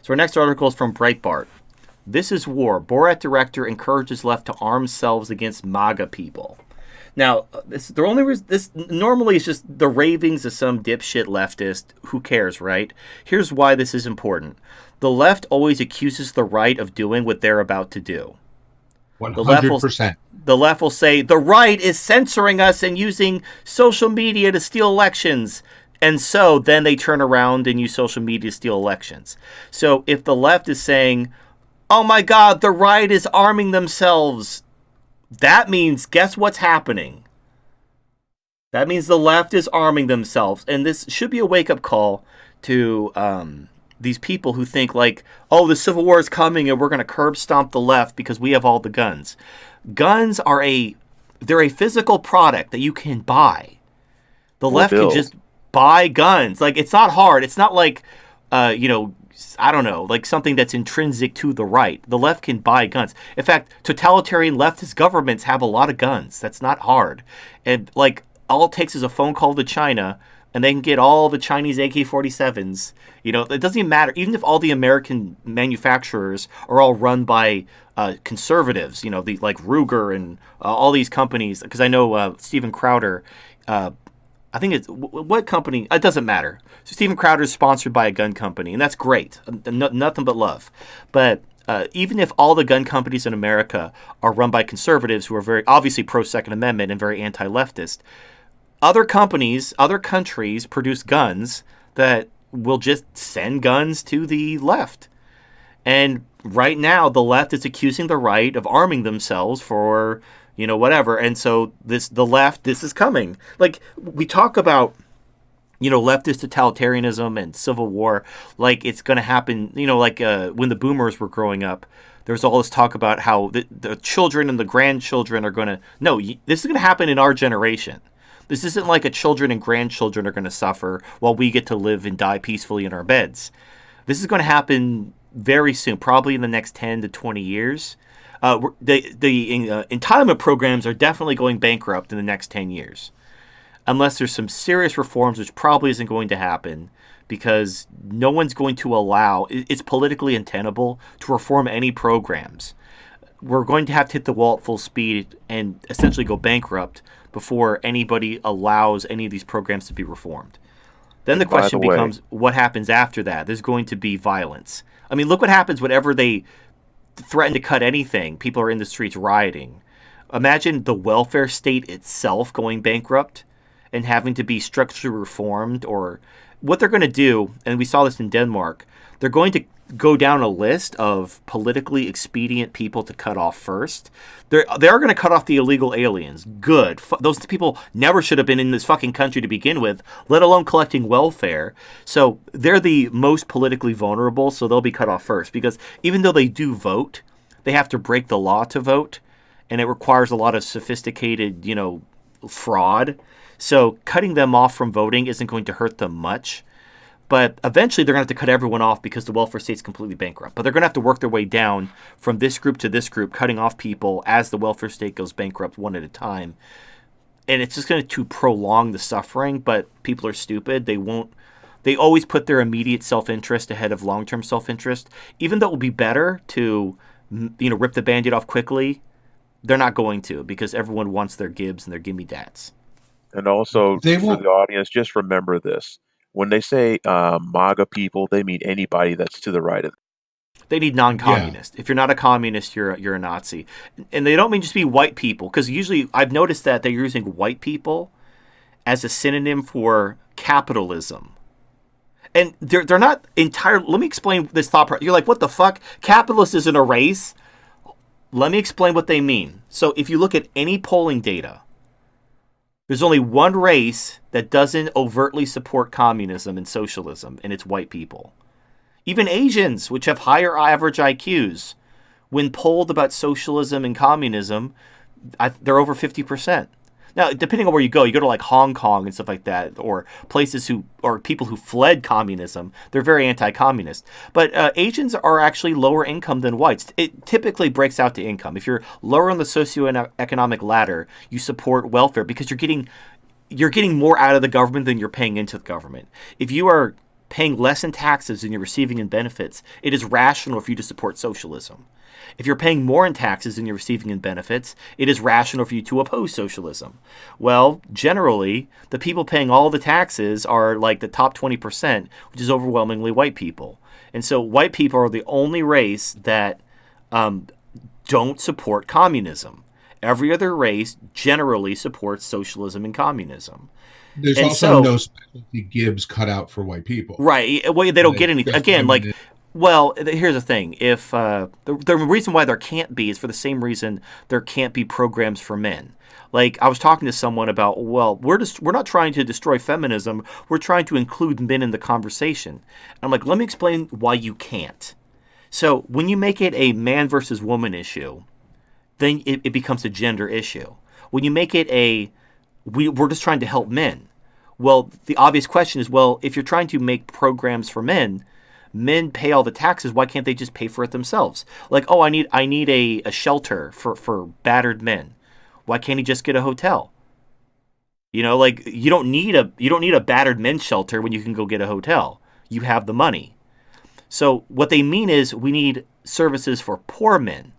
So our next article is from Breitbart. This is war. Borat director encourages left to arm themselves against MAGA people. Now, this normally is just the ravings of some dipshit leftist. Who cares, right? Here's why this is important. The left always accuses the right of doing what they're about to do. 100%. The left will say the right is censoring us and using social media to steal elections. And so then they turn around and use social media to steal elections. So if the left is saying, oh my God, the right is arming themselves, that means, guess what's happening? That means the left is arming themselves. And this should be a wake-up call to these people who think like, oh, the Civil War is coming and we're going to curb stomp the left because we have all the guns. Guns are they're a physical product that you can buy. The left can just buy guns. Like, it's not hard. It's not like, I don't know, like something that's intrinsic to the right. The left can buy guns. In fact, totalitarian leftist governments have a lot of guns. That's not hard. And like, all it takes is a phone call to China and they can get all the Chinese AK-47s. It doesn't even matter. Even if all the American manufacturers are all run by conservatives, like Ruger and all these companies. Because I know Steven Crowder, I think it's what company? It doesn't matter. So Steven Crowder is sponsored by a gun company, and that's great. Nothing but love. But even if all the gun companies in America are run by conservatives who are very obviously pro-Second Amendment and very anti-leftist, other countries produce guns that will just send guns to the left. And right now, the left is accusing the right of arming themselves for whatever. And so this is coming. Like, we talk about, leftist totalitarianism and civil war, like it's going to happen, when the boomers were growing up, there was all this talk about how the children and the grandchildren are going to, no, this is going to happen in our generation. This isn't like a children and grandchildren are going to suffer while we get to live and die peacefully in our beds. This is going to happen very soon, probably in the next 10 to 20 years. The entitlement programs are definitely going bankrupt in the next 10 years. Unless there's some serious reforms, which probably isn't going to happen, because no one's going to allow, it's politically untenable to reform any programs. We're going to have to hit the wall at full speed and essentially go bankrupt before anybody allows any of these programs to be reformed. Then the question becomes, what happens after that? There's going to be violence. I mean, look what happens whenever they threaten to cut anything. People are in the streets rioting. Imagine the welfare state itself going bankrupt and having to be structurally reformed. Or what they're going to do, and we saw this in Denmark, they're going to go down a list of politically expedient people to cut off first. They are going to cut off the illegal aliens. Good. Those people never should have been in this fucking country to begin with, let alone collecting welfare. So they're the most politically vulnerable, so they'll be cut off first. Because even though they do vote, they have to break the law to vote, and it requires a lot of sophisticated, fraud. So cutting them off from voting isn't going to hurt them much. But eventually they're going to have to cut everyone off because the welfare state's completely bankrupt. But they're going to have to work their way down from this group to this group, cutting off people as the welfare state goes bankrupt one at a time. And it's just going to prolong the suffering, but people are stupid. They always put their immediate self-interest ahead of long-term self-interest. Even though it will be better to, rip the Band-Aid off quickly, they're not going to, because everyone wants their Gibbs and their Gimme Dats. And also, for the audience, just remember this. When they say MAGA people, they mean anybody that's to the right of them. They need non-communist. Yeah. If you're not a communist, you're a Nazi. And they don't mean just be white people, because usually I've noticed that they're using white people as a synonym for capitalism. And they're not entirely... Let me explain this thought process. You're like, what the fuck? Capitalist isn't a race? Let me explain what they mean. So if you look at any polling data, there's only one race that doesn't overtly support communism and socialism, and it's white people. Even Asians, which have higher average IQs, when polled about socialism and communism, they're over 50%. Now, depending on where you go to like Hong Kong and stuff like that, or places or people who fled communism, they're very anti-communist. But Asians are actually lower income than whites. It typically breaks out to income. If you're lower on the socioeconomic ladder, you support welfare because you're getting more out of the government than you're paying into the government. If you are paying less in taxes than you're receiving in benefits, it is rational for you to support socialism. If you're paying more in taxes than you're receiving in benefits, it is rational for you to oppose socialism. Well, generally, the people paying all the taxes are like the top 20%, which is overwhelmingly white people. And so white people are the only race that don't support communism. Every other race generally supports socialism and communism. There's also no specialty Gibbs cut out for white people. Right. Well, they don't get anything. Again, well, here's the thing. If the reason why there can't be is for the same reason there can't be programs for men. Like, I was talking to someone about, well, we're not trying to destroy feminism. We're trying to include men in the conversation. And I'm like, let me explain why you can't. So when you make it a man versus woman issue, then it becomes a gender issue. When you make it we're just trying to help men. Well, the obvious question is, well, if you're trying to make programs for men pay all the taxes, why can't they just pay for it themselves? Like, oh, I need a shelter for battered men. Why can't he just get a hotel? You know, like, you don't need a battered men's shelter when you can go get a hotel. You have the money. So what they mean is we need services for poor men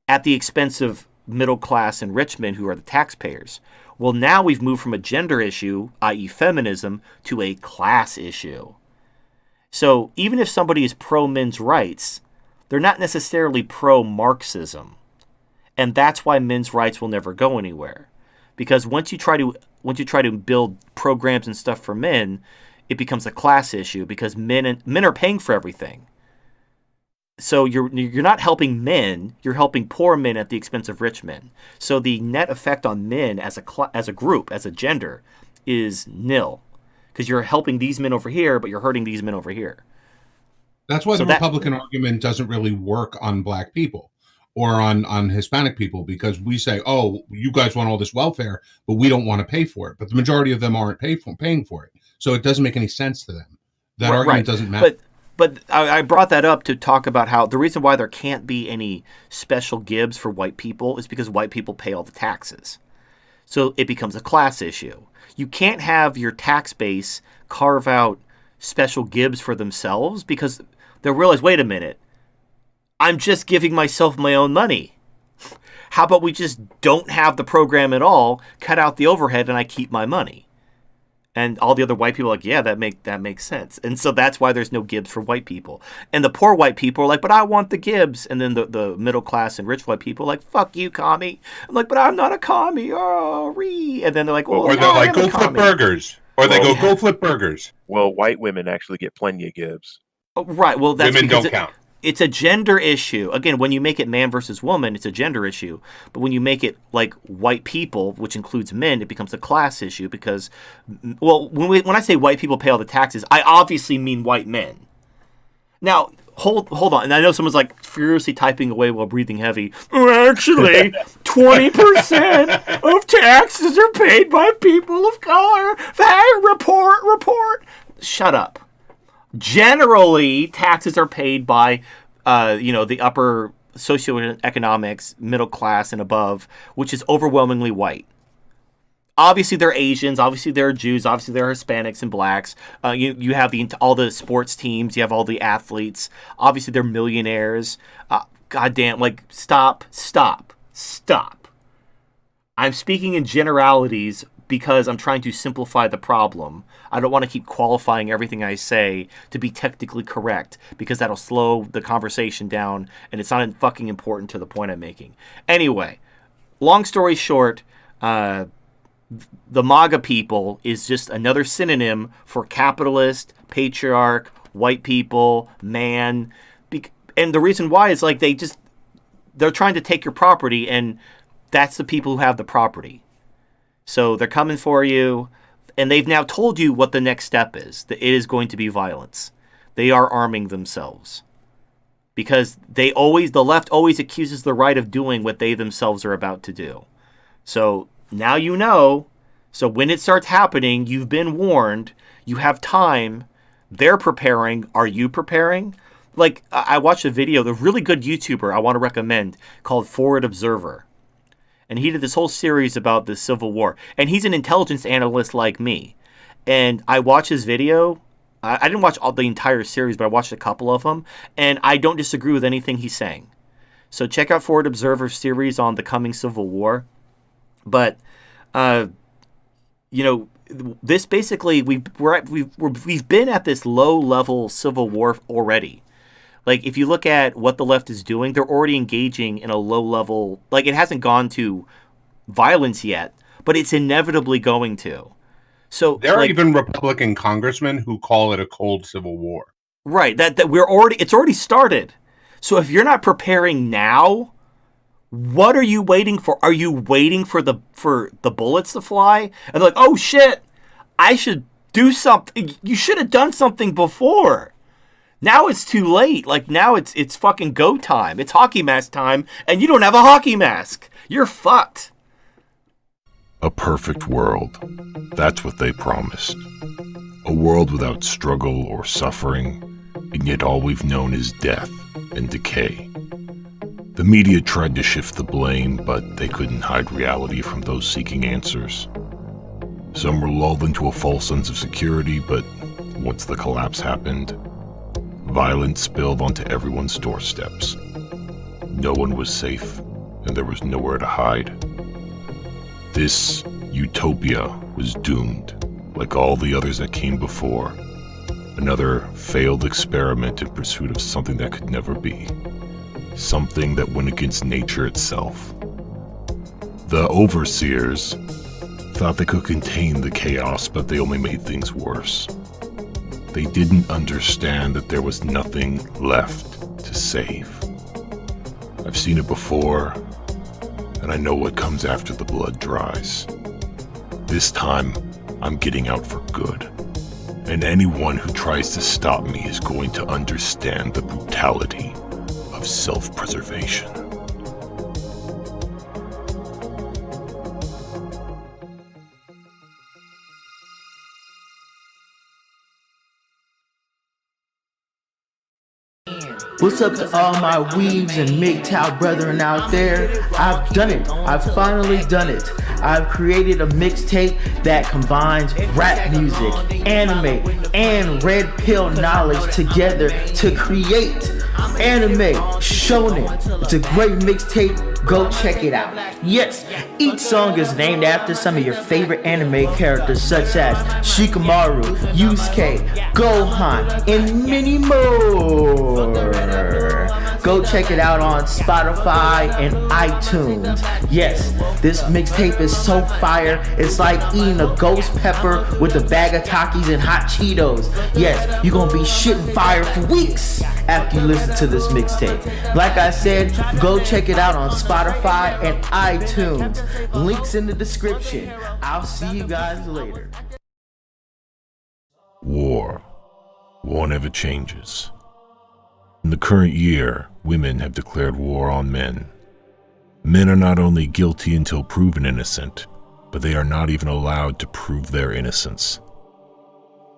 at the expense of middle class and rich men who are the taxpayers. Well, now we've moved from a gender issue, i.e. feminism, to a class issue. So even if somebody is pro-men's rights, they're not necessarily pro-Marxism. And that's why men's rights will never go anywhere. Because once you try to build programs and stuff for men, it becomes a class issue because men are paying for everything. So you're not helping men, you're helping poor men at the expense of rich men. So the net effect on men as a group, as a gender, is nil. Because you're helping these men over here, but you're hurting these men over here. That's why the Republican argument doesn't really work on black people or on Hispanic people, because we say, oh, you guys want all this welfare, but we don't want to pay for it. But the majority of them aren't paying for it. So it doesn't make any sense to them. That argument doesn't matter. But I brought that up to talk about how the reason why there can't be any special Gibbs for white people is because white people pay all the taxes. So it becomes a class issue. You can't have your tax base carve out special Gibbs for themselves because they'll realize, wait a minute, I'm just giving myself my own money. How about we just don't have the program at all, cut out the overhead, and I keep my money? And all the other white people are like, yeah, that makes sense. And so that's why there's no Gibbs for white people. And the poor white people are like, but I want the Gibbs. And then the middle class and rich white people are like, fuck you, commie. I'm like, but I'm not a commie. Oh, And then they're like, well, or they're like, go flip burgers. Or they go flip burgers. Well, white women actually get plenty of Gibbs. Oh, right. Well, that's women don't count. It's a gender issue. Again, when you make it man versus woman, it's a gender issue. But when you make it like white people, which includes men, it becomes a class issue because, well, when I say white people pay all the taxes, I obviously mean white men. Now, hold on. And I know someone's like furiously typing away while breathing heavy. Actually, 20% of taxes are paid by people of color. Hey, report. Shut up. Generally, taxes are paid by, the upper socioeconomics, middle class and above, which is overwhelmingly white. Obviously, they're Asians. Obviously, they're Jews. Obviously, they're Hispanics and blacks. You have all the sports teams. You have all the athletes. Obviously, they're millionaires. Goddamn, stop. I'm speaking in generalities because I'm trying to simplify the problem. I don't want to keep qualifying everything I say to be technically correct because that'll slow the conversation down and it's not fucking important to the point I'm making. Anyway, long story short, the MAGA people is just another synonym for capitalist, patriarch, white people, man. And the reason why is they're trying to take your property and that's the people who have the property. So they're coming for you, and they've now told you what the next step is, that it is going to be violence. They are arming themselves. Because the left always accuses the right of doing what they themselves are about to do. So now you know. So when it starts happening, you've been warned. You have time. They're preparing. Are you preparing? I watched a video, the really good YouTuber I want to recommend, called Forward Observer. And he did this whole series about the Civil War. And he's an intelligence analyst like me. And I watch his video. I didn't watch the entire series, but I watched a couple of them, and I don't disagree with anything he's saying. So check out Forward Observer series on the coming Civil War. But, this basically, we've been at this low-level Civil War already. Like, if you look at what the left is doing, they're already engaging in a low-level... Like, it hasn't gone to violence yet, but it's inevitably going to. So there are even Republican congressmen who call it a cold Civil War. Right. That it's already started. So if you're not preparing now, what are you waiting for? Are you waiting for the bullets to fly? And they're like, oh shit, I should do something. You should have done something before. Now it's too late. Like, now it's fucking go time. It's hockey mask time, and you don't have a hockey mask. You're fucked. A perfect world. That's what they promised. A world without struggle or suffering, and yet all we've known is death and decay. The media tried to shift the blame, but they couldn't hide reality from those seeking answers. Some were lulled into a false sense of security, but once the collapse happened, violence spilled onto everyone's doorsteps. No one was safe, and there was nowhere to hide. This utopia was doomed, like all the others that came before. Another failed experiment in pursuit of something that could never be. Something that went against nature itself. The overseers thought they could contain the chaos, but they only made things worse. They didn't understand that there was nothing left to save. I've seen it before, and I know what comes after the blood dries. This time, I'm getting out for good. And anyone who tries to stop me is going to understand the brutality of self-preservation. What's up to all my weebs and MGTOW brethren out there? I've done it. I've finally done it. I've created a mixtape that combines rap music, anime, and red pill knowledge together to create anime shonen. It's a great mixtape. Go check it out. Yes, each song is named after some of your favorite anime characters such as Shikamaru, Yusuke, Gohan, and many more. Go check it out on Spotify and iTunes. Yes, this mixtape is so fire, it's like eating a ghost pepper with a bag of Takis and hot Cheetos. Yes, you're gonna be shitting fire for weeks after you listen to this mixtape. Like I said, go check it out on Spotify and iTunes. Links in the description. I'll see you guys later. War never changes. In the current year, women have declared war on men. Men are not only guilty until proven innocent, but they are not even allowed to prove their innocence.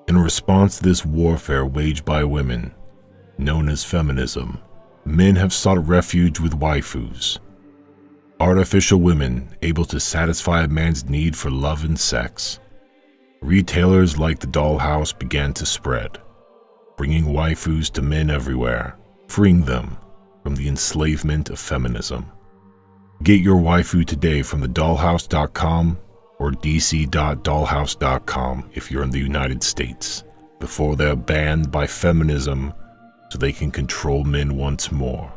In response to this warfare waged by women, known as feminism, men have sought refuge with waifus, artificial women able to satisfy a man's need for love and sex. Retailers like the Dollhouse began to spread, bringing waifus to men everywhere, freeing them from the enslavement of feminism. Get your waifu today from thedollhouse.com or dc.dollhouse.com if you're in the United States, before they're banned by feminism so they can control men once more.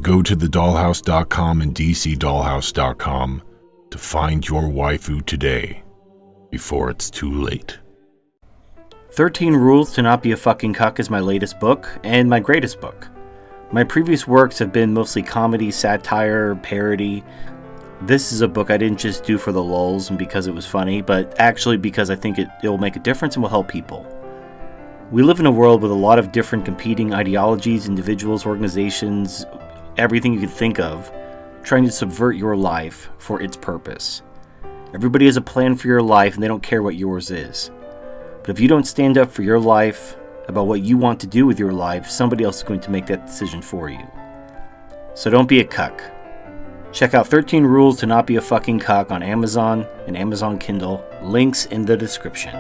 Go to thedollhouse.com and dcdollhouse.com to find your waifu today, before it's too late. 13 Rules to Not Be a Fucking Cuck is my latest book, and my greatest book. My previous works have been mostly comedy, satire, parody. This is a book I didn't just do for the lulz and because it was funny, but actually because I think it will make a difference and will help people. We live in a world with a lot of different competing ideologies, individuals, organizations, everything you can think of, trying to subvert your life for its purpose. Everybody has a plan for your life and they don't care what yours is. But if you don't stand up for your life, about what you want to do with your life, somebody else is going to make that decision for you. So don't be a cuck. Check out 13 Rules to Not Be a Fucking Cuck on Amazon and Amazon Kindle. Links in the description.